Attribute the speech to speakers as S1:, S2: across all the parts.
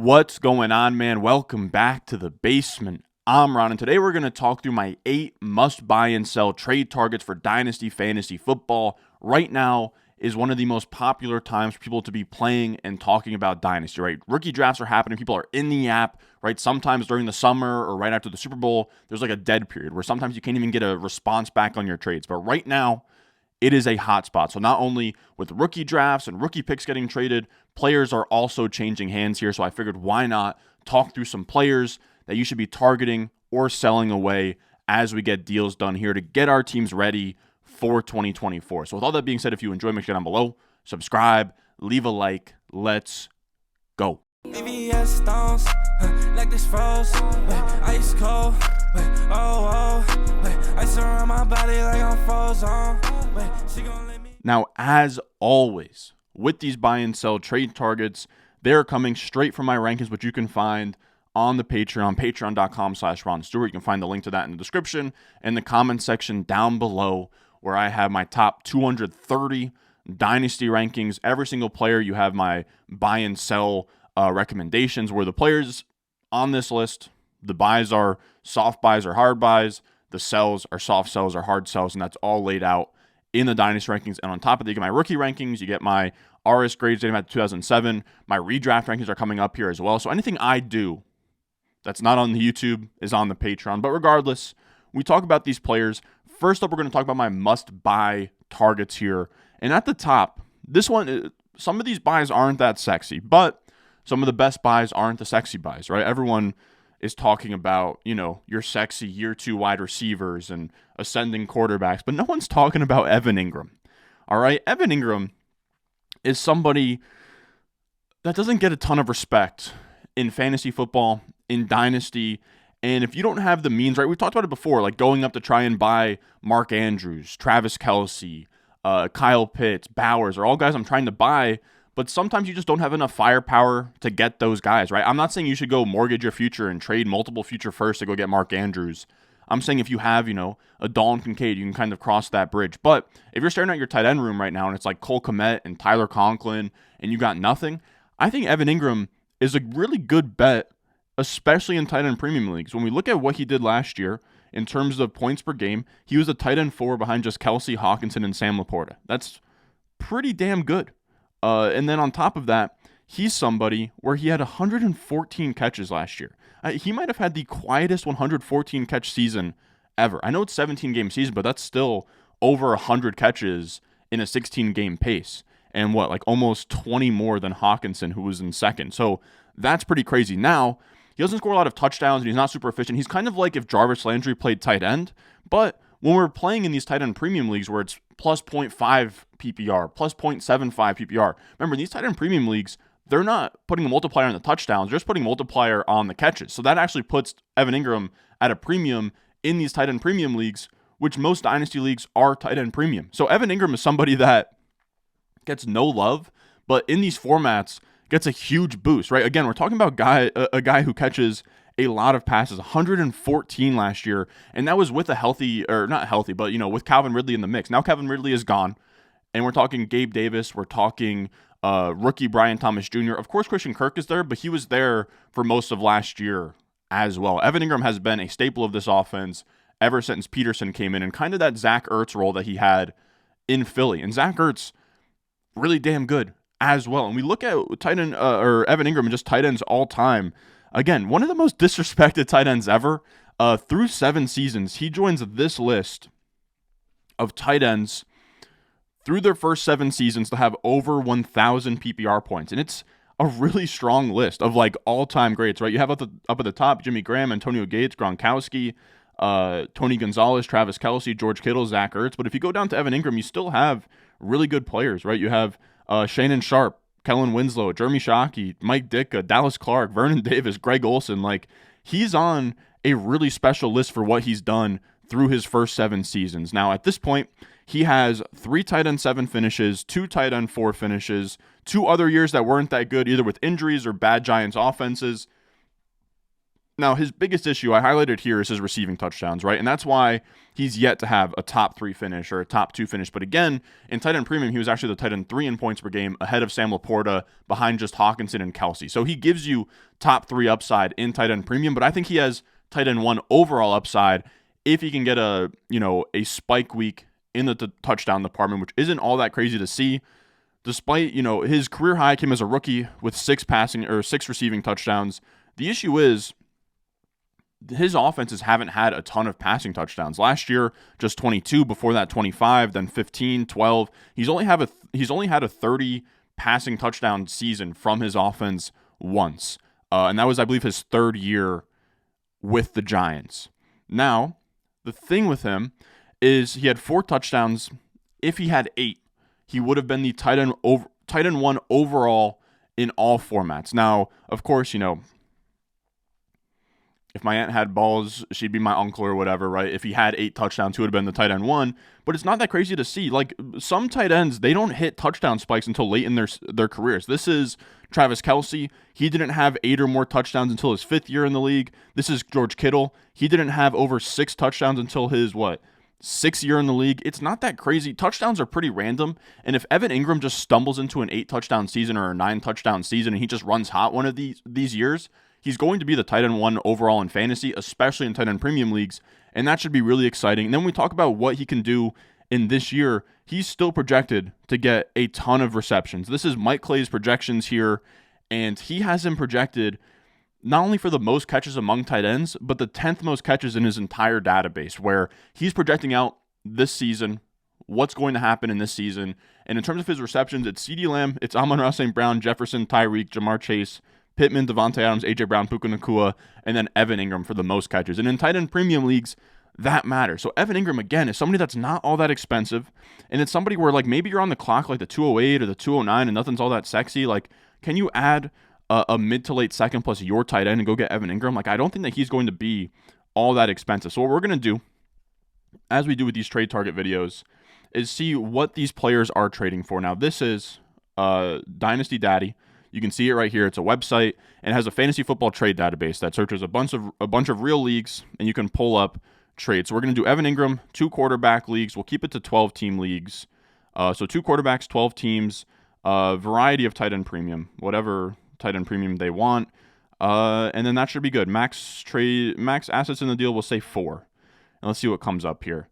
S1: What's going on, man? Welcome back to the basement. I'm Ron, and today we're going to talk through my 8 must buy and sell trade targets for Dynasty Fantasy Football. Right now is one of the most popular times for people to be playing and talking about Dynasty, right? Rookie drafts are happening. People are in the app, right? Sometimes during the summer or right after the Super Bowl, there's like a dead period where sometimes you can't even get a response back on your trades. But right now, it is a hot spot. So not only with rookie drafts and rookie picks getting traded, players are also changing hands here. So I figured why not talk through some players that you should be targeting or selling away as we get deals done here to get our teams ready for 2024. So with all that being said, if you enjoy, make sure down below, subscribe, leave a like. Let's go.
S2: VVS stones, like this froze, ice cold, ice around my body like I'm frozen. She gon' let me.
S1: Now, as always, with these buy and sell trade targets, they're coming straight from my rankings, which you can find on the Patreon, patreon.com/Ron Stewart. You can find the link to that in the description and the comment section down below, where I have my top 230 Dynasty rankings. Every single player, you have my buy and sell recommendations, where the players on this list, the buys are soft buys or hard buys, the sells are soft sells or hard sells, and that's all laid out in the Dynasty rankings. And on top of that, you get my rookie rankings, you get my RS grades dating back to 2007, my redraft rankings are coming up here as well. So anything I do that's not on the YouTube is on the Patreon. But regardless, we talk about these players. First up, we're going to talk about my must-buy targets here. And at the top, this one, some of these buys aren't that sexy, but some of the best buys aren't the sexy buys, right? Everyone is talking about, your sexy year 2 wide receivers and ascending quarterbacks, but no one's talking about Evan Engram. All right? Evan Engram is somebody that doesn't get a ton of respect in fantasy football, in Dynasty, and if you don't have the means, right? We've talked about it before, like going up to try and buy Mark Andrews, Travis Kelce, Kyle Pitts, Bowers, are all guys I'm trying to buy, but sometimes you just don't have enough firepower to get those guys, right? I'm not saying you should go mortgage your future and trade multiple future firsts to go get Mark Andrews. I'm saying if you have, a Dalton Kincaid, you can kind of cross that bridge. But if you're staring at your tight end room right now and it's like Cole Kmet and Tyler Conklin and you got nothing, I think Evan Engram is a really good bet, especially in tight end premium leagues. When we look at what he did last year in terms of points per game, he was a tight end 4 behind just Kelce, Hawkinson, and Sam Laporta. That's pretty damn good. And then on top of that, he's somebody where he had 114 catches last year. He might have had the quietest 114 catch season ever. I know it's 17-game season, but that's still over 100 catches in a 16-game pace. And almost 20 more than Hawkinson, who was in second. So that's pretty crazy. Now, he doesn't score a lot of touchdowns, and he's not super efficient. He's kind of like if Jarvis Landry played tight end, but when we're playing in these tight end premium leagues where it's plus 0.5 PPR, plus 0.75 PPR, remember, in these tight end premium leagues, they're not putting a multiplier on the touchdowns, they're just putting a multiplier on the catches. So that actually puts Evan Engram at a premium in these tight end premium leagues, which most Dynasty leagues are tight end premium. So Evan Engram is somebody that gets no love, but in these formats gets a huge boost, right? Again, we're talking about a guy who catches a lot of passes, 114 last year, and that was with a healthy, or not healthy, but, with Calvin Ridley in the mix. Now Calvin Ridley is gone, and we're talking Gabe Davis, we're talking rookie Brian Thomas Jr. Of course, Christian Kirk is there, but he was there for most of last year as well. Evan Engram has been a staple of this offense ever since Peterson came in, and kind of that Zach Ertz role that he had in Philly. And Zach Ertz, really damn good as well. And we look at tight end, or Evan Engram and just tight ends all time. Again, one of the most disrespected tight ends ever. Through 7 seasons, he joins this list of tight ends through their first 7 seasons to have over 1,000 PPR points. And it's a really strong list of all-time greats, right? You have up at the top Jimmy Graham, Antonio Gates, Gronkowski, Tony Gonzalez, Travis Kelce, George Kittle, Zach Ertz. But if you go down to Evan Engram, you still have really good players, right? You have Shannon Sharp, Kellen Winslow, Jeremy Shockey, Mike Ditka, Dallas Clark, Vernon Davis, Greg Olsen. He's on a really special list for what he's done through his first 7 seasons. Now, at this point, he has 3 tight end 7 finishes, 2 tight end 4 finishes, 2 other years that weren't that good, either with injuries or bad Giants offenses. Now, his biggest issue I highlighted here is his receiving touchdowns, right? And that's why he's yet to have a top 3 finish or a top 2 finish. But again, in tight end premium, he was actually the tight end 3 in points per game, ahead of Sam Laporta, behind just Hawkinson and Kelsey. So he gives you top 3 upside in tight end premium, but I think he has tight end 1 overall upside if he can get a spike week in the touchdown department, which isn't all that crazy to see. Despite, his career high came as a rookie with 6 receiving touchdowns. The issue is his offenses haven't had a ton of passing touchdowns. Last year, just 22, before that 25, then 15, 12. He's only had a 30 passing touchdown season from his offense once. And that was, I believe, his 3rd year with the Giants. Now, the thing with him is he had 4 touchdowns. If he had 8, he would have been the tight end 1 overall in all formats. Now, of course, if my aunt had balls, she'd be my uncle or whatever, right? If he had 8 touchdowns, he would have been the tight end 1. But it's not that crazy to see. Like, some tight ends, they don't hit touchdown spikes until late in their careers. This is Travis Kelce. He didn't have 8 or more touchdowns until his 5th year in the league. This is George Kittle. He didn't have over 6 touchdowns until his, 6th year in the league. It's not that crazy. Touchdowns are pretty random. And if Evan Engram just stumbles into an 8-touchdown season or a 9-touchdown season and he just runs hot one of these years, he's going to be the tight end 1 overall in fantasy, especially in tight end premium leagues, and that should be really exciting. And then when we talk about what he can do in this year, he's still projected to get a ton of receptions. This is Mike Clay's projections here, and he has him projected not only for the most catches among tight ends, but the 10th most catches in his entire database, where he's projecting out this season, what's going to happen in this season. And in terms of his receptions, it's CeeDee Lamb, it's Amon-Ra St. Brown, Jefferson, Tyreek, Jamar Chase, Pittman, Devontae Adams, A.J. Brown, Puka Nacua, and then Evan Engram for the most catches. And in tight end premium leagues, that matters. So Evan Engram, again, is somebody that's not all that expensive, and it's somebody where, maybe you're on the clock the 208 or the 209 and nothing's all that sexy. Can you add a mid to late second plus your tight end and go get Evan Engram? I don't think that he's going to be all that expensive. So what we're going to do, as we do with these trade target videos, is see what these players are trading for. Now, this is Dynasty Daddy. You can see it right here. It's a website and it has a fantasy football trade database that searches a bunch of real leagues, and you can pull up trades. So we're going to do Evan Engram, 2 quarterback leagues. We'll keep it to 12-team leagues. So 2 quarterbacks, 12 teams, variety of tight end premium, whatever tight end premium they want. And then that should be good. Max assets in the deal, we'll say 4. And let's see what comes up here.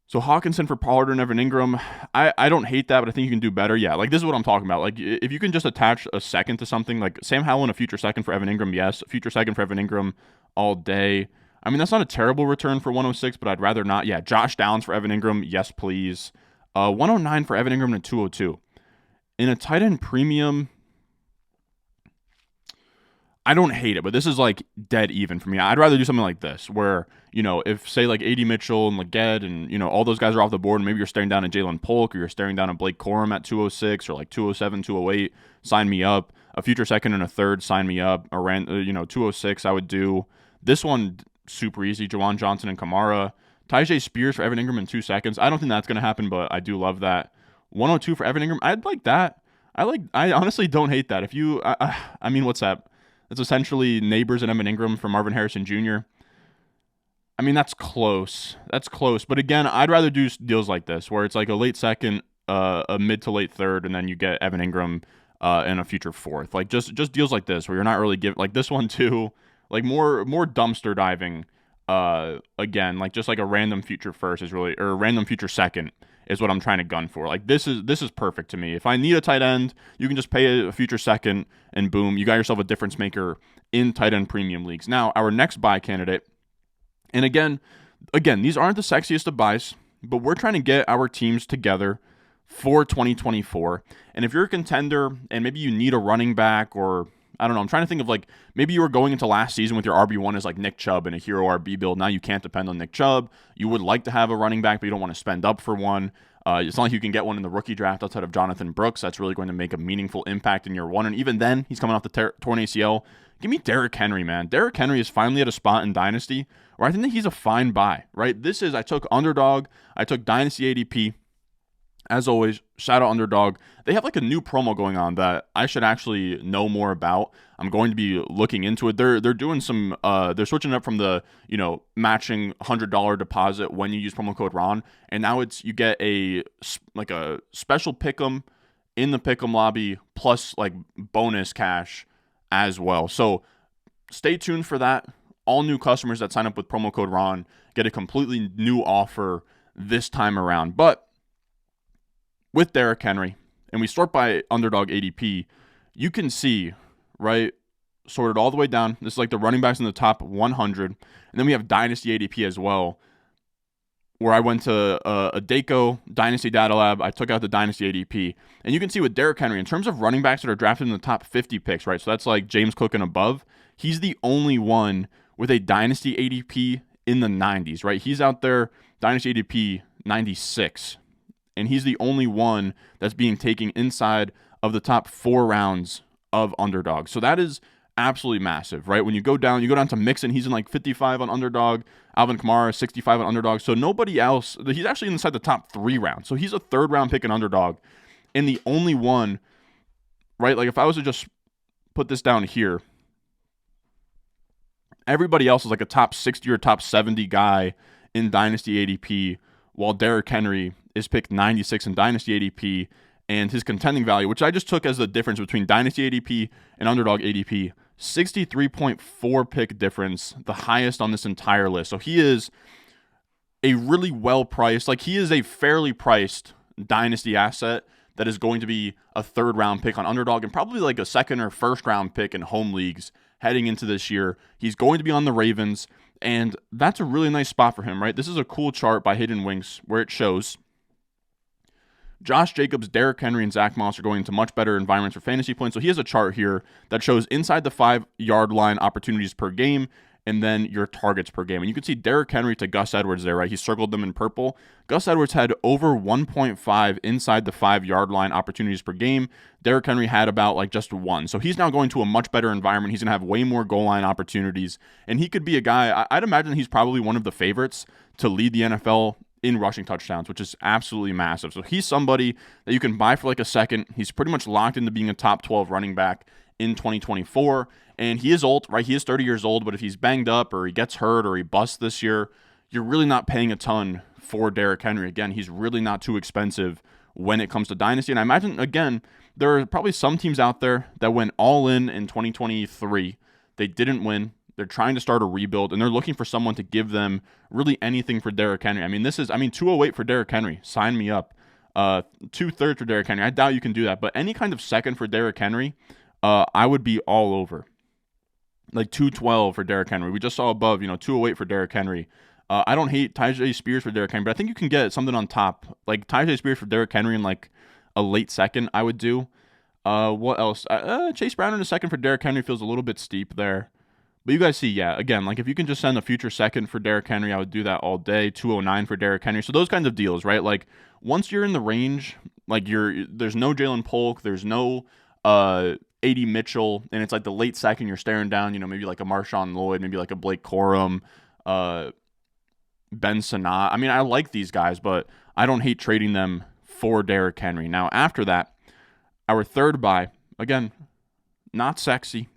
S1: So Hawkinson for Pollard and Evan Engram, I don't hate that, but I think you can do better. Yeah, this is what I'm talking about. If you can just attach a second to something, like Sam Howell and a future second for Evan Engram, yes. A future second for Evan Engram all day. I mean, that's not a terrible return for 106, but I'd rather not. Yeah, Josh Downs for Evan Engram, yes, please. 109 for Evan Engram and 202. In a tight end premium, I don't hate it, but this is dead even for me. I'd rather do something like this where, if say A.D. Mitchell and Legette and, all those guys are off the board, and maybe you're staring down at Jalen Polk or you're staring down at Blake Corum at 206 or 207, 208, sign me up. A future second and a third, sign me up. Around 206 I would do. This one, super easy. Juwan Johnson and Kamara. Tyjae Spears for Evan Engram in 2 seconds. I don't think that's going to happen, but I do love that. 102 for Evan Engram. I'd like that. I honestly don't hate that. If you, I mean, what's that? It's essentially Neighbors and Evan Engram for Marvin Harrison Jr. I mean, that's close. That's close. But again, I'd rather do deals like this, where it's a late second, a mid to late third, and then you get Evan Engram and a future fourth. Just deals like this, where you're not really giving, this one too, more dumpster diving. Again, just a random future first is really, or a random future second is what I'm trying to gun for. This is perfect to me. If I need a tight end, you can just pay a future second and boom, you got yourself a difference maker in tight end premium leagues. Now, our next buy candidate, and again, these aren't the sexiest of buys, but we're trying to get our teams together for 2024. And if you're a contender and maybe you need a running back, or I don't know, I'm trying to think of maybe you were going into last season with your RB1 as Nick Chubb in a hero RB build. Now you can't depend on Nick Chubb. You would like to have a running back, but you don't want to spend up for one. It's not like you can get one in the rookie draft outside of Jonathan Brooks. That's really going to make a meaningful impact in year one. And even then, he's coming off the torn ACL. Give me Derrick Henry, man. Derrick Henry is finally at a spot in Dynasty where I think that he's a fine buy, right? I took Underdog, I took Dynasty ADP, As always, shout out Underdog. They have like a new promo going on that I should actually know more about. I'm going to be looking into it. They're doing some they're switching up from the, matching $100 deposit when you use promo code Ron, and now it's you get a special pick'em in the pick'em lobby plus like bonus cash as well. So stay tuned for that. All new customers that sign up with promo code Ron get a completely new offer this time around. But with Derrick Henry, and we sort by Underdog ADP, you can see, right, sorted all the way down. This is like the running backs in the top 100. And then we have Dynasty ADP as well, where I went to a Daco Dynasty Data Lab. I took out the Dynasty ADP. And you can see with Derrick Henry, in terms of running backs that are drafted in the top 50 picks, right, so that's like James Cook and above, he's the only one with a Dynasty ADP in the 90s, right? He's out there, Dynasty ADP 96. And he's the only one that's being taken inside of the top 4 rounds of Underdog. So that is absolutely massive, right? When you go down to Mixon, he's in like 55 on Underdog. Alvin Kamara, 65 on Underdog. So nobody else, he's actually inside the top 3 rounds. So he's a 3rd round pick in Underdog. And the only one, right? Like if I was to just put this down here, everybody else is like a top 60 or top 70 guy in Dynasty ADP, while Derrick Henry is picked 96 in Dynasty ADP, and his contending value, which I just took as the difference between Dynasty ADP and Underdog ADP, 63.4 pick difference, the highest on this entire list. So he is a really well-priced, like he is a fairly priced Dynasty asset that is going to be a 3rd round pick on Underdog and probably like a 2nd or 1st round pick in home leagues heading into this year. He's going to be on the Ravens, and that's a really nice spot for him, right? This is a cool chart by Hidden Winks where it shows Josh Jacobs, Derrick Henry, and Zach Moss are going into much better environments for fantasy points. So he has a chart here that shows inside the 5-yard line opportunities per game and then your targets per game. And you can see Derrick Henry to Gus Edwards there, right? He circled them in purple. Gus Edwards had over 1.5 inside the 5-yard line opportunities per game. Derrick Henry had about like just 1. So he's now going to a much better environment. He's going to have way more goal line opportunities. And he could be a guy, I'd imagine he's probably one of the favorites to lead the NFL in rushing touchdowns, which is absolutely massive. So he's somebody that you can buy for like a second. He's pretty much locked into being a top 12 running back in 2024. And he is old, right? He is 30 years old, but if he's banged up or he gets hurt or he busts this year, you're really not paying a ton for Derrick Henry. Again, he's really not too expensive when it comes to Dynasty. And I imagine, again, there are probably some teams out there that went all in 2023. They didn't win. They're trying to start a rebuild, and they're looking for someone to give them really anything for Derrick Henry. I mean, 208 for Derrick Henry. Sign me up. 2/3 for Derrick Henry. I doubt you can do that, but any kind of second for Derrick Henry, I would be all over. Like 212 for Derrick Henry. We just saw above, 208 for Derrick Henry. I don't hate Tyjae Spears for Derrick Henry, but I think you can get something on top. Like Tyjae Spears for Derrick Henry in like a late second, I would do. What else? Chase Brown in a second for Derrick Henry feels a little bit steep there. But you guys see, yeah, again, like if you can just send a future second for Derrick Henry, I would do that all day. 209 for Derrick Henry. So those kinds of deals, right? Like once you're in the range, like there's no Jalen Polk, there's no A.D. Mitchell, and it's like the late second you're staring down, maybe like a Marshawn Lloyd, maybe like a Blake Corum, Ben Sanat. I mean, I like these guys, but I don't hate trading them for Derrick Henry. Now, after that, our third buy, again, not sexy,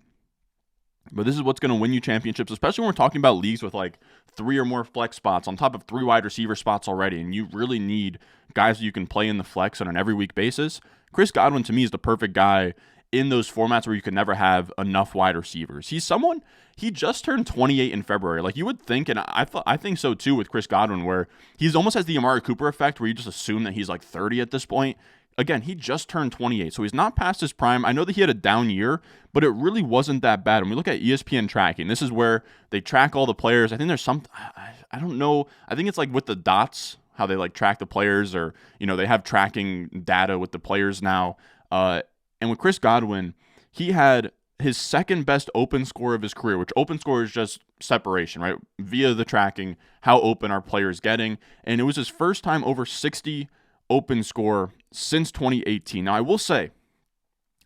S1: but this is what's going to win you championships, especially when we're talking about leagues with like 3 or more flex spots on top of 3 wide receiver spots already, and you really need guys that you can play in the flex on an every week basis. Chris Godwin, to me, is the perfect guy in those formats where you can never have enough wide receivers. He just turned 28 in February. Like you would think, and I think so too with Chris Godwin, where he's almost has the Amari Cooper effect where you just assume that he's like 30 at this point. Again, he just turned 28, so he's not past his prime. I know that he had a down year, but it really wasn't that bad. When we look at ESPN tracking, this is where they track all the players. I think there's I don't know. I think it's like with the dots, how they like track the players, or they have tracking data with the players now. And with Chris Godwin, he had his second best open score of his career, which open score is just separation, right? Via the tracking, how open are players getting. And it was his first time over 60 open score since 2018. Now, I will say,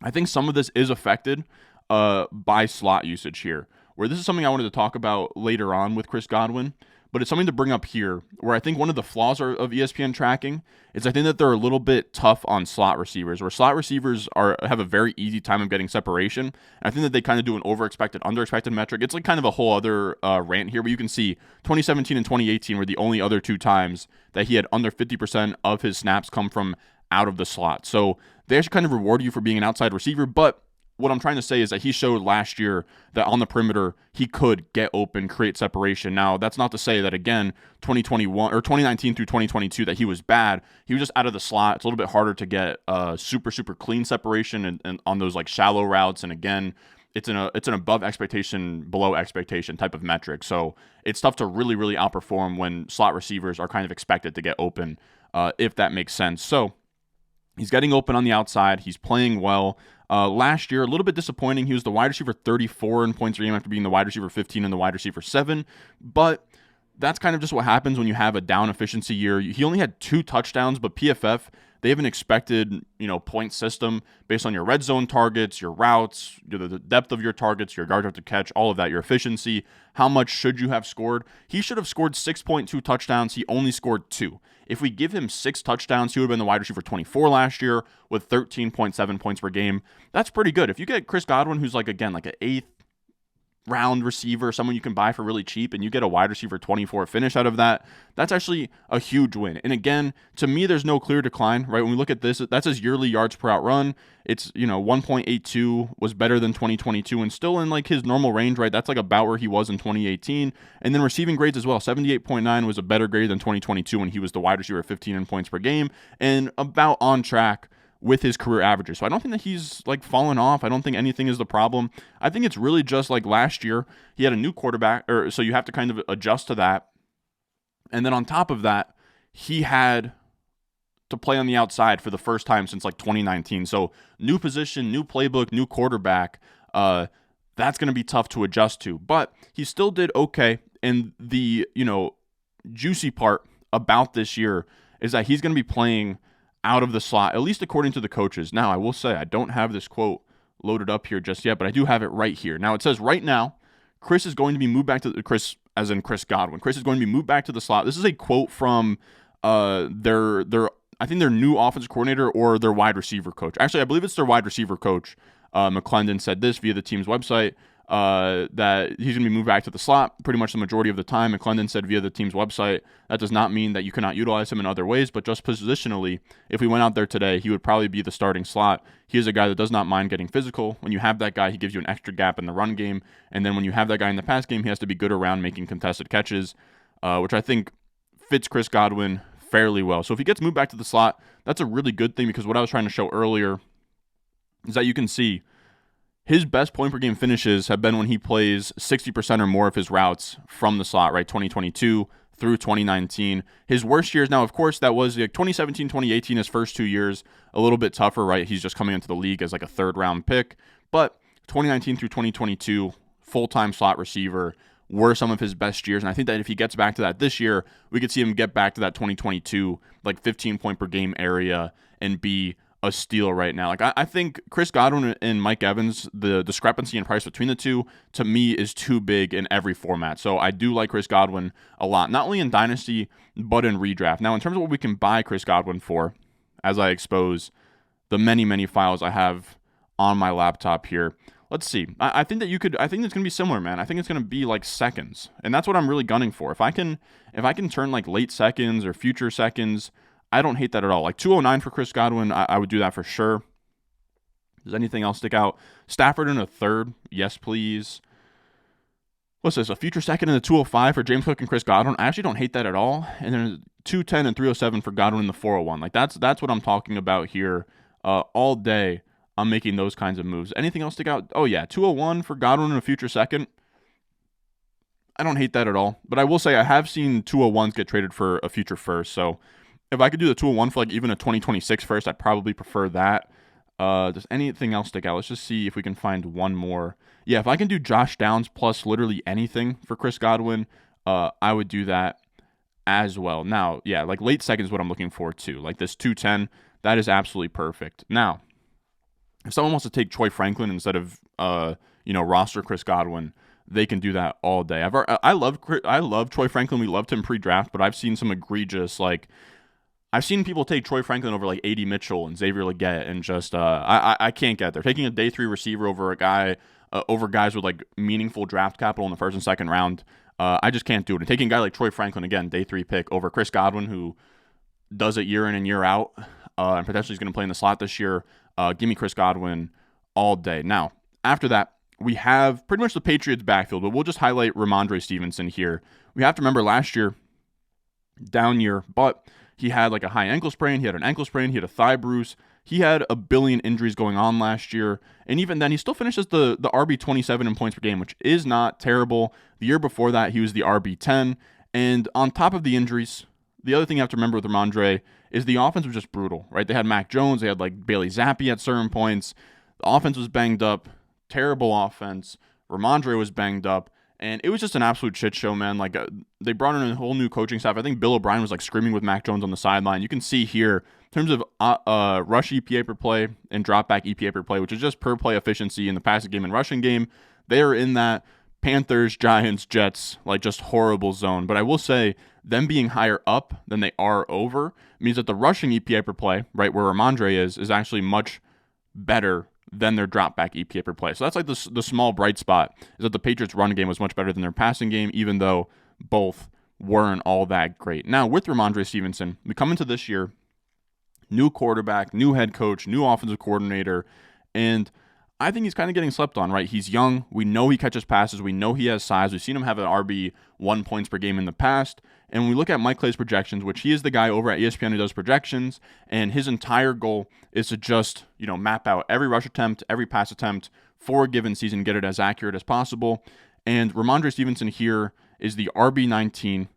S1: I think some of this is affected by slot usage here, where this is something I wanted to talk about later on with Chris Godwin. but it's something to bring up here where I think one of the flaws of ESPN tracking is I think that they're a little bit tough on slot receivers, where slot receivers have a very easy time of getting separation. And I think that they kind of do an overexpected, underexpected metric. It's like kind of a whole other rant here, but you can see 2017 and 2018 were the only other 2 times that he had under 50% of his snaps come from out of the slot. So they actually kind of reward you for being an outside receiver, but what I'm trying to say is that he showed last year that on the perimeter, he could get open, create separation. Now, that's not to say that, again, 2021 or 2019 through 2022, that he was bad. He was just out of the slot. It's a little bit harder to get super, super clean separation and on those like shallow routes. And again, it's an above expectation, below expectation type of metric. So it's tough to really, really outperform when slot receivers are kind of expected to get open, if that makes sense. So he's getting open on the outside. He's playing well. Last year, a little bit disappointing. He was the wide receiver 34 in points per game after being the wide receiver 15 and the wide receiver 7. But that's kind of just what happens when you have a down efficiency year. He only had 2 touchdowns, but PFF, they have an expected, point system based on your red zone targets, your routes, the depth of your targets, your yards after catch, all of that, your efficiency. How much should you have scored? He should have scored 6.2 touchdowns. He only scored 2. If we give him 6 touchdowns, he would have been the wide receiver 24 last year with 13.7 points per game. That's pretty good. If you get Chris Godwin, who's like an 8th round receiver, someone you can buy for really cheap, and you get a wide receiver 24 finish out of that, that's actually a huge win. And again, to me, there's no clear decline, right? When we look at this, that's his yearly yards per out run. It's, 1.82 was better than 2022 and still in like his normal range, right? That's like about where he was in 2018. And then receiving grades as well. 78.9 was a better grade than 2022 when he was the wide receiver 15 in points per game and about on track with his career averages. So I don't think that he's like fallen off. I don't think anything is the problem. I think it's really just like last year, he had a new quarterback, so you have to kind of adjust to that. And then on top of that, he had to play on the outside for the first time since like 2019. So new position, new playbook, new quarterback. That's going to be tough to adjust to. But he still did okay. And the, juicy part about this year is that he's going to be playing out of the slot, at least according to the coaches. Now, I will say I don't have this quote loaded up here just yet, but I do have it right here. Now, it says right now, Chris is going to be moved back to Chris, as in Chris Godwin. Chris is going to be moved back to the slot. This is a quote from their I think their new offensive coordinator or their wide receiver coach. Actually, I believe it's their wide receiver coach. McClendon said this via the team's website, that he's going to be moved back to the slot pretty much the majority of the time. McClendon said via the team's website, that does not mean that you cannot utilize him in other ways, but just positionally, if we went out there today, he would probably be the starting slot. He is a guy that does not mind getting physical. When you have that guy, he gives you an extra gap in the run game, and then when you have that guy in the pass game, he has to be good around making contested catches, which I think fits Chris Godwin fairly well. So if he gets moved back to the slot, that's a really good thing, because what I was trying to show earlier is that you can see his best point per game finishes have been when he plays 60% or more of his routes from the slot, right? 2022 through 2019. His worst years, now, of course, that was like 2017, 2018, his first 2 years, a little bit tougher, right? He's just coming into the league as like a 3rd-round pick. But 2019 through 2022, full-time slot receiver were some of his best years. And I think that if he gets back to that this year, we could see him get back to that 2022, like 15-point per game area and be a steal right now. Like I think Chris Godwin and Mike Evans, the discrepancy in price between the two, to me, is too big in every format. So I do like Chris Godwin a lot, not only in Dynasty, but in redraft. Now, in terms of what we can buy Chris Godwin for, as I expose the many, many files I have on my laptop here, let's see. I think that you could, I think it's going to be similar, man. I think it's going to be like seconds. And that's what I'm really gunning for. If I can turn like late seconds or future seconds, I don't hate that at all. Like 209 for Chris Godwin, I would do that for sure. Does anything else stick out? Stafford in a 3rd, yes please. What's this, a future second in the 205 for James Cook and Chris Godwin? I actually don't hate that at all. And then 210 and 307 for Godwin in the 401. Like that's what I'm talking about here. All day I'm making those kinds of moves. Anything else stick out? Oh yeah, 201 for Godwin in a future second. I don't hate that at all. But I will say I have seen 201s get traded for a future first, so if I could do the 201 for like even a 2026 first, I'd probably prefer that. Does anything else stick out? Let's just see if we can find one more. Yeah, if I can do Josh Downs plus literally anything for Chris Godwin, I would do that as well. Now, yeah, like late second is what I'm looking for too. Like this 210, that is absolutely perfect. Now, if someone wants to take Troy Franklin instead of roster Chris Godwin, they can do that all day. I love Troy Franklin. We loved him pre-draft, but I've seen some egregious, like, I've seen people take Troy Franklin over like A.D. Mitchell and Xavier Legette, and just I can't get there. Taking a day 3 receiver over a guy over guys with like meaningful draft capital in the first and second round, I just can't do it. And taking a guy like Troy Franklin, again, day 3 pick, over Chris Godwin, who does it year in and year out, and potentially is going to play in the slot this year. Give me Chris Godwin all day. Now, after that, we have pretty much the Patriots backfield, but we'll just highlight Rhamondre Stevenson here. We have to remember last year, down year, but he had like a high ankle sprain, he had an ankle sprain, he had a thigh bruise. He had a billion injuries going on last year, and even then, he still finishes the RB27 in points per game, which is not terrible. The year before that, he was the RB10, and on top of the injuries, the other thing you have to remember with Rhamondre is the offense was just brutal, right? They had Mac Jones, they had like Bailey Zappi at certain points. The offense was banged up, terrible offense. Rhamondre was banged up, and it was just an absolute shit show, man. Like, they brought in a whole new coaching staff. I think Bill O'Brien was like screaming with Mac Jones on the sideline. You can see here, in terms of rush EPA per play and drop back EPA per play, which is just per play efficiency in the passing game and rushing game, they are in that Panthers, Giants, Jets, like just horrible zone. But I will say, them being higher up than they are over means that the rushing EPA per play, right, where Rhamondre is actually much better than their drop back EPA per play. So that's like the small bright spot, is that the Patriots' run game was much better than their passing game, even though both weren't all that great. Now, with Rhamondre Stevenson, we come into this year, new quarterback, new head coach, new offensive coordinator, and I think he's kind of getting slept on, right? He's young. We know he catches passes. We know he has size. We've seen him have an RB1 points per game in the past. And when we look at Mike Clay's projections, which he is the guy over at ESPN who does projections, and his entire goal is to just, map out every rush attempt, every pass attempt for a given season, get it as accurate as possible. And Rhamondre Stevenson here is the RB19,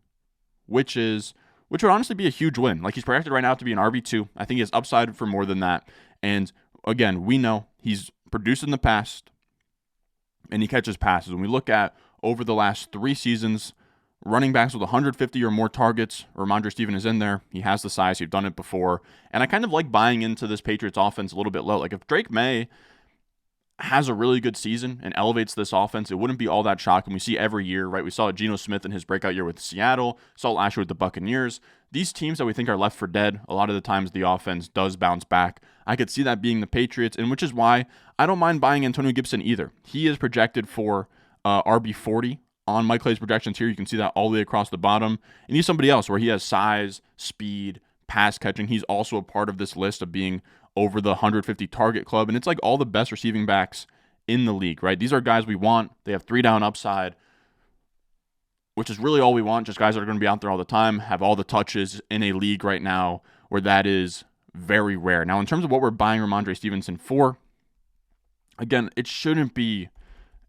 S1: which would honestly be a huge win. Like, he's projected right now to be an RB2. I think he has upside for more than that. And again, we know he's produced in the past, and he catches passes. When we look at over the last 3 seasons, running backs with 150 or more targets, Rhamondre Stevenson is in there. He has the size. He's done it before. And I kind of like buying into this Patriots offense a little bit low. Like, if Drake May has a really good season and elevates this offense, it wouldn't be all that shocking. We see every year, right? We saw Geno Smith in his breakout year with Seattle, saw last year with the Buccaneers. These teams that we think are left for dead, a lot of the times the offense does bounce back. I could see that being the Patriots, and which is why I don't mind buying Antonio Gibson either. He is projected for RB40 on Mike Clay's projections here. You can see that all the way across the bottom. And he's somebody else where he has size, speed, pass catching. He's also a part of this list of being over the 150 target club, and it's like all the best receiving backs in the league, right? These are guys we want. They have 3 down upside, which is really all we want. Just guys that are going to be out there all the time, have all the touches in a league right now where that is very rare. Now, in terms of what we're buying Rhamondre Stevenson for, again, it shouldn't be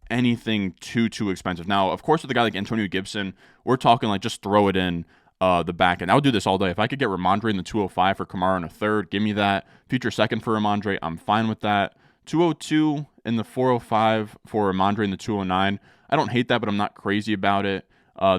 S1: anything too expensive. Now, of course, with a guy like Antonio Gibson, we're talking like just throw it in the back end. I would do this all day. If I could get Rhamondre in the 205 for Kamara in a third, give me that. Future second for Rhamondre, I'm fine with that. 202 in the 405 for Rhamondre in the 209. I don't hate that, but I'm not crazy about it.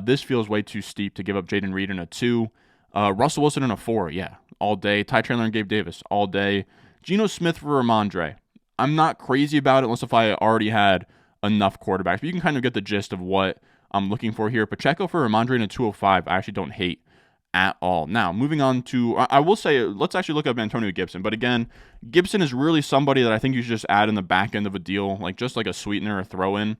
S1: This feels way too steep to give up Jaden Reed in a 2. Russell Wilson in a 4, yeah, all day. Ty Chandler and Gabe Davis, all day. Geno Smith for Rhamondre. I'm not crazy about it unless if I already had enough quarterbacks. But you can kind of get the gist of what I'm looking for here. Pacheco for Rhamondre in a 205, I actually don't hate at all. Now, moving on to, I will say, let's actually look up Antonio Gibson. But again, Gibson is really somebody that I think you should just add in the back end of a deal, like just like a sweetener, a throw-in.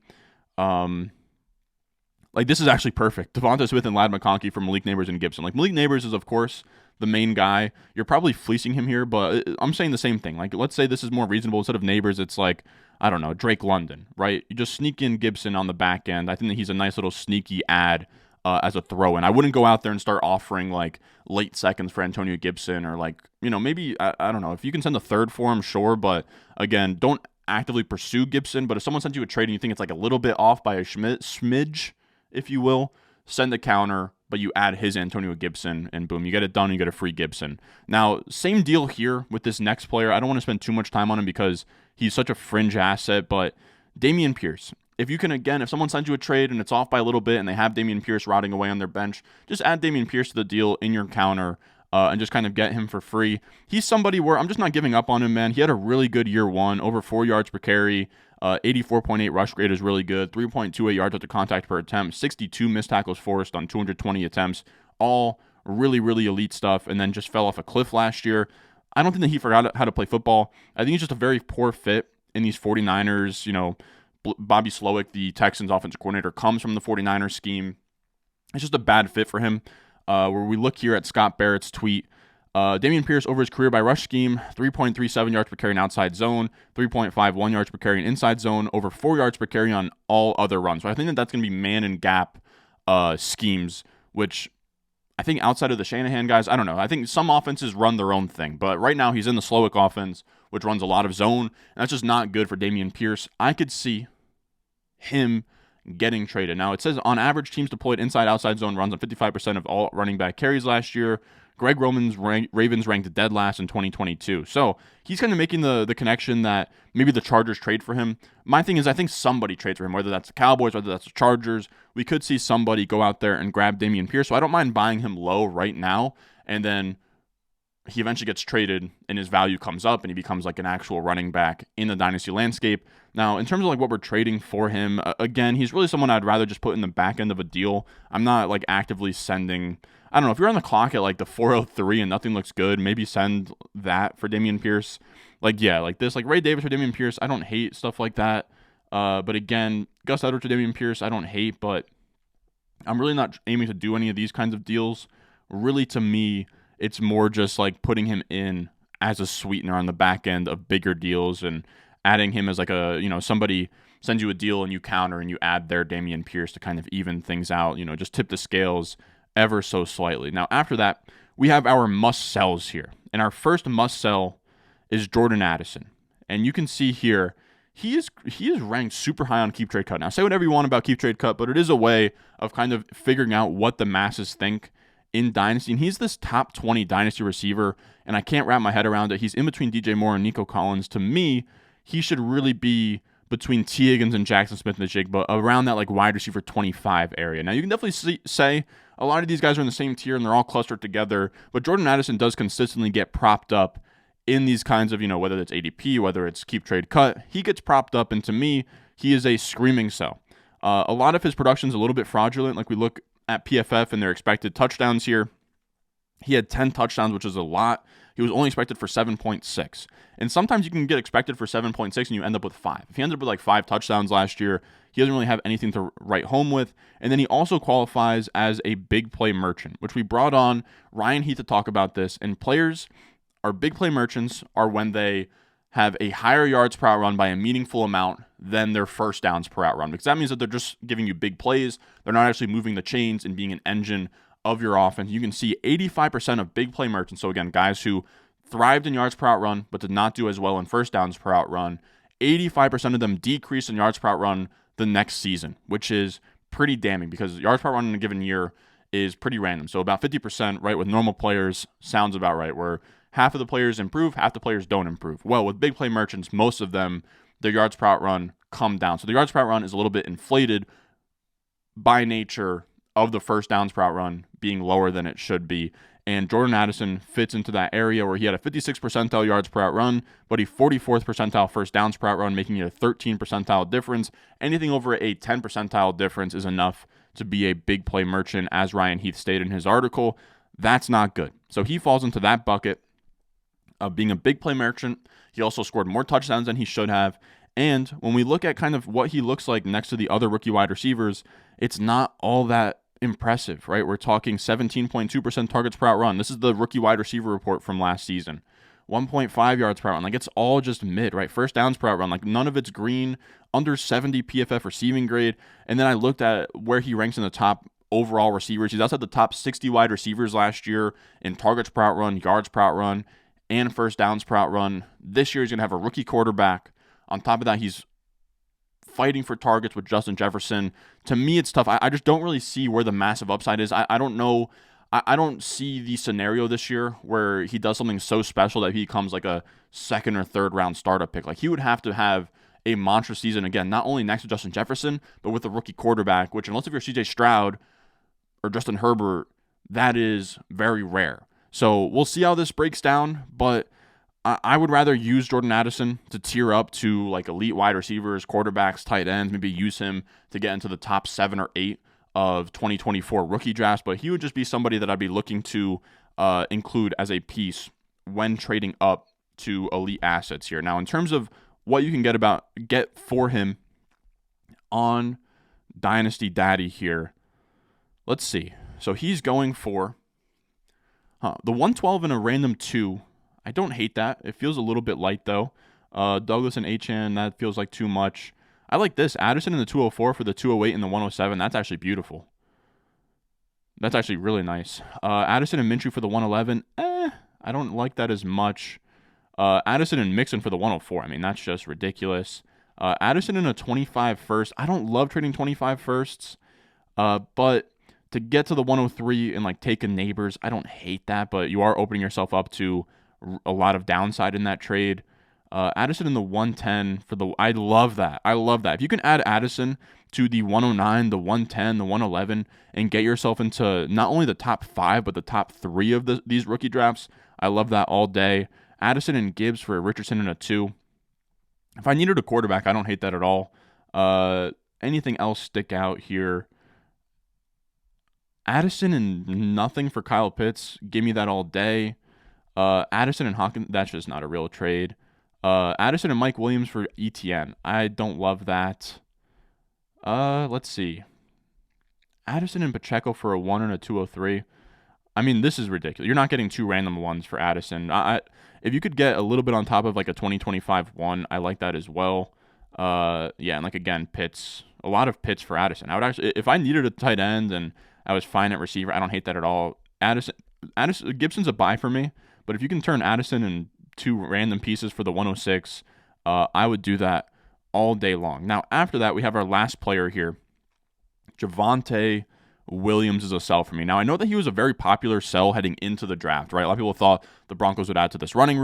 S1: Like, this is actually perfect. Devonta Smith and Ladd McConkey from Malik Neighbors and Gibson. Like, Malik Neighbors is, of course, the main guy. You're probably fleecing him here, but I'm saying the same thing. Like, let's say this is more reasonable. Instead of Neighbors, it's like, I don't know, Drake London, right? You just sneak in Gibson on the back end. I think that he's a nice little sneaky add as a throw-in. I wouldn't go out there and start offering, like, late seconds for Antonio Gibson or, like, maybe, I don't know. If you can send a third for him, sure. But, again, don't actively pursue Gibson. But if someone sends you a trade and you think it's, like, a little bit off by a smidge, if you will, send a counter, but you add his Antonio Gibson, and boom, you get it done, you get a free Gibson. Now, same deal here with this next player. I don't want to spend too much time on him because he's such a fringe asset, but Dameon Pierce. If you can, again, if someone sends you a trade and it's off by a little bit and they have Dameon Pierce rotting away on their bench, just add Dameon Pierce to the deal in your counter and just kind of get him for free. He's somebody where I'm just not giving up on him, man. He had a really good year 1, over 4 yards per carry, 84.8 rush grade is really good. 3.28 yards after contact per attempt. 62 missed tackles forced on 220 attempts. All really, really elite stuff, and then just fell off a cliff last year. I don't think that he forgot how to play football. I think he's just a very poor fit in these 49ers. Bobby Slowick, the Texans offensive coordinator, comes from the 49ers scheme. It's just a bad fit for him. Where we look here at Scott Barrett's tweet, Dameon Pierce over his career by rush scheme, 3.37 yards per carry in outside zone, 3.51 yards per carry in inside zone, over 4 yards per carry on all other runs. So I think that that's going to be man and gap schemes, which I think outside of the Shanahan guys, I don't know. I think some offenses run their own thing, but right now he's in the Slowick offense, which runs a lot of zone, and that's just not good for Dameon Pierce. I could see him getting traded. Now, it says on average, teams deployed inside-outside zone runs on 55% of all running back carries last year. Greg Roman's Ravens ranked dead last in 2022. So he's kind of making the connection that maybe the Chargers trade for him. My thing is I think somebody trades for him, whether that's the Cowboys, whether that's the Chargers. We could see somebody go out there and grab Dameon Pierce. So I don't mind buying him low right now, and then he eventually gets traded and his value comes up and he becomes like an actual running back in the dynasty landscape. Now, in terms of like what we're trading for him, again, he's really someone I'd rather just put in the back end of a deal. I'm not like actively sending, I don't know, if you're on the clock at like the 403 and nothing looks good, maybe send that for Dameon Pierce. Like, yeah, like this, like Ray Davis for Dameon Pierce, I don't hate stuff like that. But again, Gus Edwards to Dameon Pierce, I don't hate, but I'm really not aiming to do any of these kinds of deals. Really, to me, it's more just like putting him in as a sweetener on the back end of bigger deals and adding him as like a, somebody sends you a deal and you counter and you add their Dameon Pierce to kind of even things out, just tip the scales ever so slightly. Now, after that, we have our must-sells here. And our first must-sell is Jordan Addison. And you can see here, he is ranked super high on Keep Trade Cut. Now, say whatever you want about Keep Trade Cut, but it is a way of kind of figuring out what the masses think in Dynasty, and he's this top 20 Dynasty receiver, and I can't wrap my head around it. He's in between DJ Moore and Nico Collins. To me, he should really be between T. Higgins and Jackson Smith-Njigba, around that like wide receiver 25 area. Now, you can definitely say a lot of these guys are in the same tier, and they're all clustered together, but Jordan Addison does consistently get propped up in these kinds of, whether it's ADP, whether it's Keep Trade Cut, he gets propped up, and to me, he is a screaming sell. A lot of his production is a little bit fraudulent, like we look at PFF and their expected touchdowns here. He had 10 touchdowns, which is a lot. He was only expected for 7.6. And sometimes you can get expected for 7.6 and you end up with 5. If he ended up with like 5 touchdowns last year, he doesn't really have anything to write home with. And then he also qualifies as a big play merchant, which we brought on Ryan Heath to talk about this. And players are big play merchants are when they have a higher yards per out run by a meaningful amount than their first downs per out run, because that means that they're just giving you big plays. They're not actually moving the chains and being an engine of your offense. You can see 85% of big play merchants, so again, guys who thrived in yards per out run but did not do as well in first downs per out run, 85% of them decreased in yards per out run the next season, which is pretty damning because yards per out run in a given year is pretty random. So about 50%, right, with normal players sounds about right, where half of the players improve, half the players don't improve. Well, with big play merchants, most of them, their yards per out run come down. So the yards per out run is a little bit inflated by nature of the first downs per out run being lower than it should be. And Jordan Addison fits into that area where he had a 56th percentile yards per out run, but a 44th percentile first downs per out run, making it a 13 percentile difference. Anything over a 10 percentile difference is enough to be a big play merchant, as Ryan Heath stated in his article. That's not good. So he falls into that bucket of being a big play merchant. He also scored more touchdowns than he should have. And when we look at kind of what he looks like next to the other rookie wide receivers, it's not all that impressive, right? We're talking 17.2% targets per out run. This is the rookie wide receiver report from last season. 1.5 yards per out run. Like, it's all just mid, right? First downs per out run. Like, none of it's green. Under 70 PFF receiving grade. And then I looked at where he ranks in the top overall receivers. He's outside the top 60 wide receivers last year in targets per out run, yards per out run, and first downs per out run. This year he's going to have a rookie quarterback. On top of that, he's fighting for targets with Justin Jefferson. To me, it's tough. I just don't really see where the massive upside is. I don't know. I don't see the scenario this year where he does something so special that he becomes like a second or third round startup pick. Like, he would have to have a monstrous season, again, not only next to Justin Jefferson, but with a rookie quarterback, which, unless if you're CJ Stroud or Justin Herbert, that is very rare. So we'll see how this breaks down, but I would rather use Jordan Addison to tier up to like elite wide receivers, quarterbacks, tight ends, maybe use him to get into the top 7 or 8 of 2024 rookie drafts, but he would just be somebody that I'd be looking to include as a piece when trading up to elite assets here. Now, in terms of what you can get for him on Dynasty Daddy here, let's see. So he's going for the 112 and a random 2. I don't hate that. It feels a little bit light, though. Douglas and Achane, that feels like too much. I like this. Addison in the 204 for the 208 and the 107. That's actually beautiful. That's actually really nice. Addison and Minshew for the 111. I don't like that as much. Addison and Mixon for the 104. I mean, that's just ridiculous. Addison in a 25 first. I don't love trading 25 firsts, but to get to the 103 and like take a Neighbors, I don't hate that, but you are opening yourself up to a lot of downside in that trade. Addison in the 110 for the. I love that. If you can add Addison to the 109, the 110, the 111, and get yourself into not only the top 5 but the top 3 of these rookie drafts, I love that all day. Addison and Gibbs for a Richardson in a 2. If I needed a quarterback, I don't hate that at all. Anything else stick out here? Addison and nothing for Kyle Pitts. Give me that all day. Addison and Hawkins, that's just not a real trade. Addison and Mike Williams for ETN. I don't love that. Let's see. Addison and Pacheco for a 1 and a 203. I mean, this is ridiculous. You're not getting 2 random ones for Addison. If you could get a little bit on top of like a 2025 1, I like that as well. Yeah, and like again, Pitts. A lot of Pitts for Addison. I would actually, if I needed a tight end and I was fine at receiver, I don't hate that at all. Addison Gibson's a buy for me, but if you can turn Addison and 2 random pieces for the 106, I would do that all day long. Now, after that, we have our last player here. Javonte Williams is a sell for me. Now, I know that he was a very popular sell heading into the draft, right? A lot of people thought the Broncos would add to this running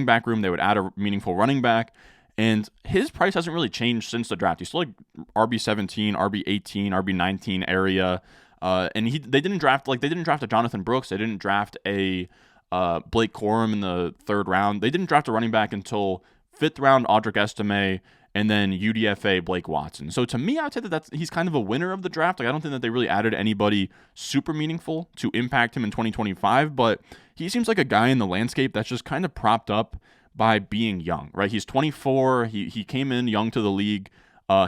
S1: back room. They would add a meaningful running back. And his price hasn't really changed since the draft. He's still like RB17, RB18, RB19 area. And they didn't draft a Jonathan Brooks. They didn't draft a Blake Corum in the 3rd round. They didn't draft a running back until 5th round Audric Estime and then UDFA Blake Watson. So to me, I would say that he's kind of a winner of the draft. Like I don't think that they really added anybody super meaningful to impact him in 2025, but he seems like a guy in the landscape that's just kind of propped up by being young, right? He's 24. He came in young to the league.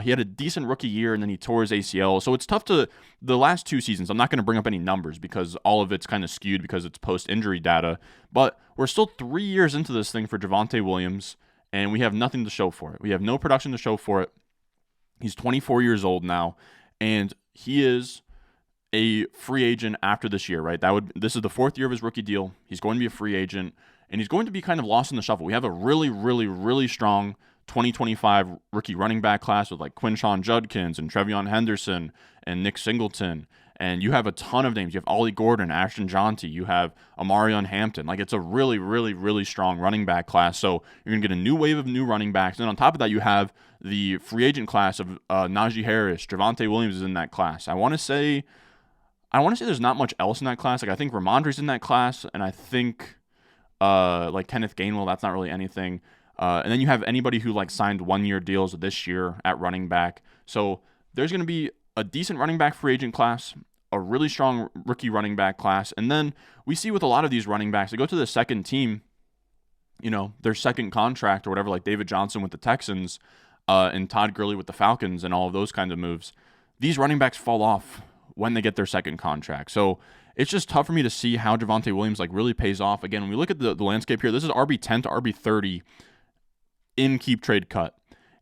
S1: He had a decent rookie year, and then he tore his ACL. So it's tough to – the last 2 seasons, I'm not going to bring up any numbers because all of it's kind of skewed because it's post-injury data. But we're still 3 years into this thing for Javonte Williams, and we have nothing to show for it. We have no production to show for it. He's 24 years old now, and he is a free agent after this year, right? This is the 4th year of his rookie deal. He's going to be a free agent, and he's going to be kind of lost in the shuffle. We have a really, really, really strong 2025 rookie running back class with like Quinshon Judkins and Trevion Henderson and Nick Singleton. And you have a ton of names. You have Ollie Gordon, Ashton Jonty. You have Amarion Hampton. Like it's a really, really, really strong running back class. So you're going to get a new wave of new running backs. And on top of that, you have the free agent class of Najee Harris. Javonte Williams is in that class. I want to say there's not much else in that class. Like I think Rhamondre's in that class. And I think like Kenneth Gainwell, that's not really anything. And then you have anybody who like signed 1-year deals this year at running back. So there's going to be a decent running back free agent class, a really strong rookie running back class. And then we see with a lot of these running backs, they go to the second team, their second contract or whatever, like David Johnson with the Texans and Todd Gurley with the Falcons and all of those kinds of moves. These running backs fall off when they get their second contract. So it's just tough for me to see how Javonte Williams like really pays off. Again, when we look at the landscape here, this is RB10 to RB30 in keep trade cut.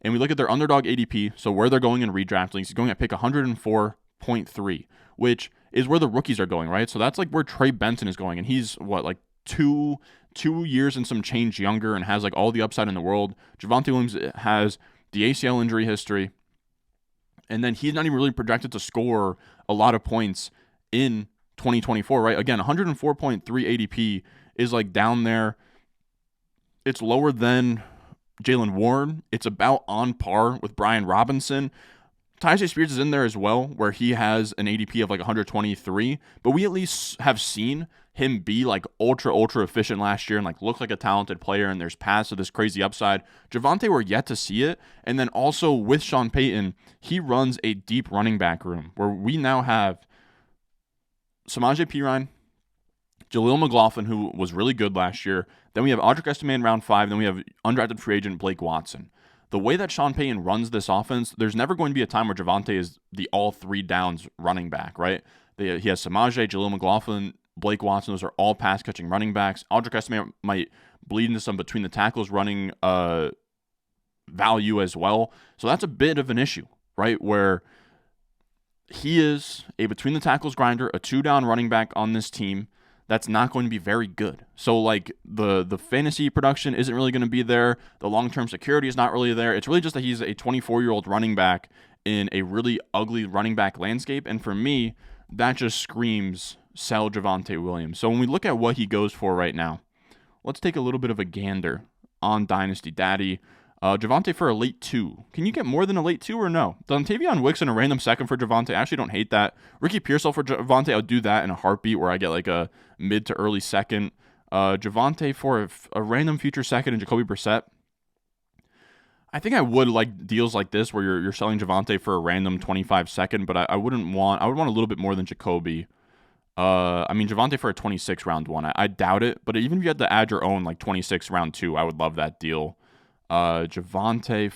S1: And we look at their underdog ADP, so where they're going in redraft leagues, he's going at pick 104.3, which is where the rookies are going, right? So that's like where Trey Benson is going, and he's like two years and some change younger and has like all the upside in the world. Javonte Williams has the ACL injury history, and then he's not even really projected to score a lot of points in 2024, right? Again, 104.3 ADP is like down there. It's lower than Jaylen Warren. It's about on par with Brian Robinson. Tyjae Spears is in there as well, where he has an ADP of like 123, but we at least have seen him be like ultra efficient last year and like look like a talented player, and there's paths to this crazy upside. Javonte, we're yet to see it. And then also with Sean Payton, he runs a deep running back room where we now have Samaje Perine, Jaleel McLaughlin, who was really good last year. Then we have Audric Estime in round 5. Then we have undrafted free agent Blake Watson. The way that Sean Payton runs this offense, there's never going to be a time where Javonte is the all 3 downs running back, right? He has Samaje, Jaleel McLaughlin, Blake Watson. Those are all pass-catching running backs. Audric Estime might bleed into some between the tackles running value as well. So that's a bit of an issue, right? Where he is a between the tackles grinder, a 2-down running back on this team that's not going to be very good. So like the fantasy production isn't really going to be there. The long-term security is not really there. It's really just that he's a 24-year-old running back in a really ugly running back landscape. And for me, that just screams sell Javonte Williams. So when we look at what he goes for right now, let's take a little bit of a gander on Dynasty Daddy. Javonte for a late 2. Can you get more than a late 2 or no? Dontavion Wicks in a random second for Javonte. I actually don't hate that. Ricky Pearsall for Javonte, I would do that in a heartbeat where I get like a mid to early second. Javonte for a random future second and Jacoby Brissett. I think I would like deals like this where you're selling Javonte for a random 25 second, but I would want a little bit more than Jacoby. I mean, Javonte for a 26 round 1. I doubt it, but even if you had to add your own like 26 round 2, I would love that deal. Javonte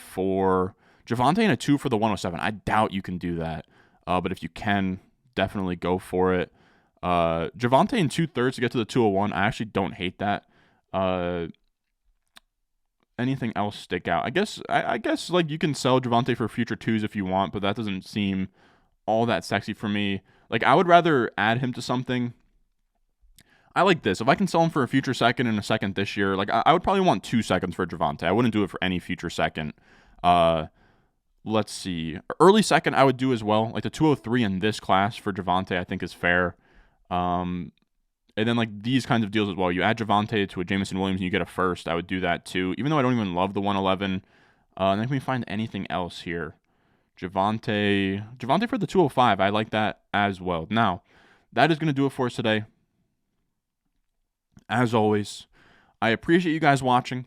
S1: and a 2 for the 107. I doubt you can do that. But if you can, definitely go for it. Javonte in 2/3 to get to the 201. I actually don't hate that. Anything else stick out? I guess like you can sell Javonte for future 2s if you want, but that doesn't seem all that sexy for me. Like I would rather add him to something. I like this. If I can sell him for a future second and a second this year, like I would probably want 2 seconds for Javonte. I wouldn't do it for any future second. Let's see. Early second I would do as well. Like the 203 in this class for Javonte I think is fair. And then like these kinds of deals as well. You add Javonte to a Jameson Williams and you get a first. I would do that too. Even though I don't even love the 111. And then can we find anything else here? Javonte for the 205. I like that as well. Now, that is going to do it for us today. As always, I appreciate you guys watching.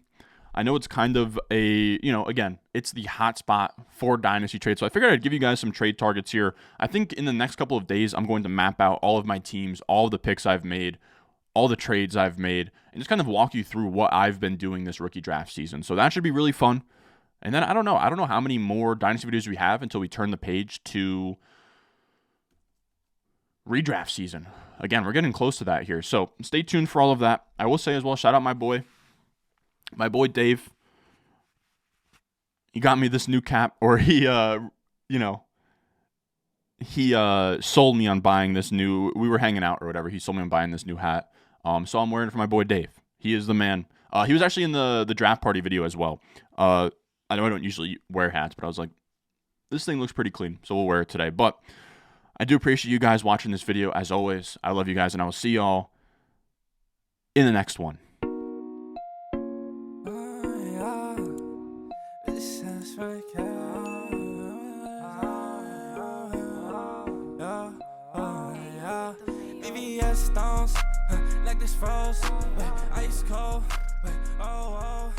S1: I know it's kind of again, it's the hot spot for Dynasty trades. So I figured I'd give you guys some trade targets here. I think in the next couple of days, I'm going to map out all of my teams, all of the picks I've made, all the trades I've made, and just kind of walk you through what I've been doing this rookie draft season. So that should be really fun. And then I don't know how many more Dynasty videos we have until we turn the page to redraft season. Again, we're getting close to that here. So stay tuned for all of that. I will say as well, shout out my boy Dave. He got me this new cap, or he sold me on buying this new, we were hanging out or whatever. He sold me on buying this new hat. So I'm wearing it for my boy Dave. He is the man. He was actually in the draft party video as well. I know I don't usually wear hats, but I was like, this thing looks pretty clean, so we'll wear it today. But I do appreciate you guys watching this video. As always, I love you guys, and I will see y'all in the next one.
S2: Stones, like this froze, ice cold, oh.